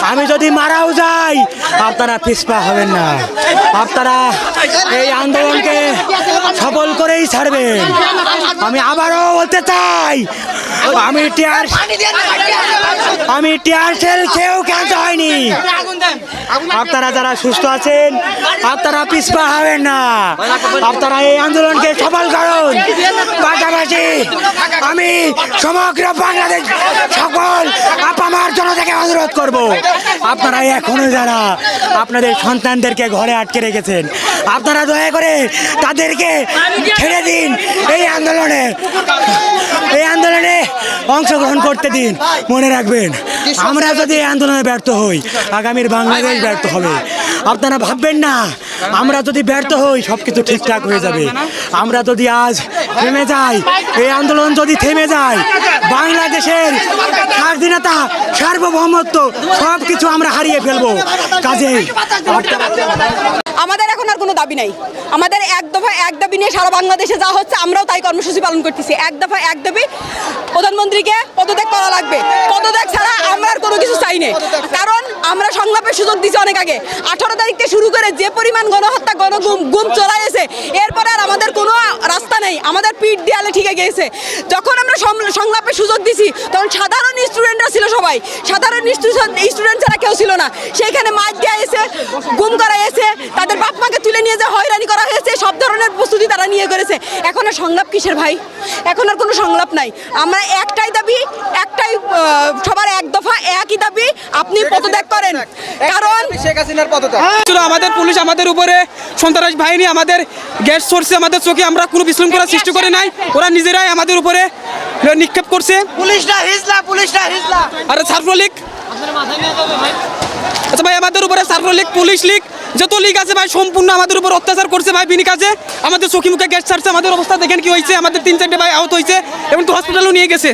আমি যদি মারাও যাই আপনারা পিছপা হবেন না, আপনারা এই আন্দোলনকে সফল করেই ছাড়বেন। আমি আবারও বলতে চাই, আমি টিয়ার সেল কেউ কেন হয়নি। আপনারা যারা সুস্থ আছেন আপনারা পিছপা হবেন না, আপনারা এই আন্দোলনকে সফল করুন। পাশাপাশি আমি সমগ্র বাংলাদেশ সকল আপামার জনতাকে অনুরোধ করব, আপনারা এখনো যারা আপনাদের সন্তানদেরকে ঘরে আটকে রেখেছেন আপনারা দয়া করে তাদেরকে ছেড়ে দিন, এই আন্দোলনে অংশগ্রহণ করতে দিন। মনে রাখবেন, আমরা যদি এই আন্দোলনে ব্যর্থ হই আগামীর বাংলাদেশ ব্যর্থ হবে। আপনারা ভাববেন না আমরা যদি ব্যর্থ হই সব কিছু ঠিকঠাক হয়ে যাবে। আমরা যদি আজ থেমে যাই, এই আন্দোলন যদি থেমে যায়, বাংলাদেশের স্বাধীনতা সার্বভৌমত্ব সব কিছু আমরা হারিয়ে ফেলবো। কাজেই আমাদের এখন আর কোনো দাবি নাই। আমাদের এক দফা এক দাবি নিয়ে সারা বাংলাদেশে যা হচ্ছে আমরাও তাই কর্মসূচি পালন করতেছি। এক দফা এক দাবি, প্রধানমন্ত্রীকে পদত্যাগ করা লাগবে। পদত্যাগ ছাড়া আমরা আর কোনো কিছু চাই না। কারণ আমরা সংলাপের সুযোগ দিছি অনেক আগে। 18 তারিখ থেকে শুরু করে যে পরিমাণ গণহত্যা গুম চলাইছে, এরপরে আর আমাদের কোনো রাস্তা নেই। আমাদের পিঠ দেয়ালে ঠিকে গিয়েছে। যখন আমরা সংলাপের সুযোগ দিছি তখন সাধারণ স্টুডেন্টরা ছিল, সবাই সাধারণ স্টুডেন্ট ছাড়া কেউ ছিল না। সেইখানে মার দেওয়া হয়েছে, গুম করা হয়েছে, তাদের বাপ মাকে তুলে নিয়ে যে হয়রানি করা হয়েছে, সব ধরনের প্রস্তুতি তারা নিয়ে করেছে। এখন আর সংলাপ কিসের ভাই? এখন আর কোনো সংলাপ নাই। আমরা একটাই দাবি, একটাই সবার এক দফা একই দাবি, আপনি পদত্যাগ করেন। কারণ শেখ হাসিনার পদত্যাগ আমাদের পুলিশ আমাদের উপরে সন্ত্রাস বাহিনী আমাদের গ্যাস সরছে আমাদের চোখে, আমরা কোনো বিশৃঙ্খলা সৃষ্টি করে নাই। ওরা নিজেরাই আমাদের উপরে নিক্ষেপ করছে। পুলিশরা হিজলা আরে ছাত্রলীগ, আচ্ছা ভাই আমাদের উপরে ছাত্রলীগ, পুলিশ লীগ, যত লীগ আছে ভাই সম্পূর্ণ আমাদের উপর অত্যাচার করছে ভাই। বিনি কাজে আমাদের চোখে মুখে গ্যাস ছাড়ছে। আমাদের অবস্থা দেখেন কি হয়েছে। আমাদের 3-4টে ভাই আহত হয়েছে এবং তো হসপিটালও নিয়ে গেছে।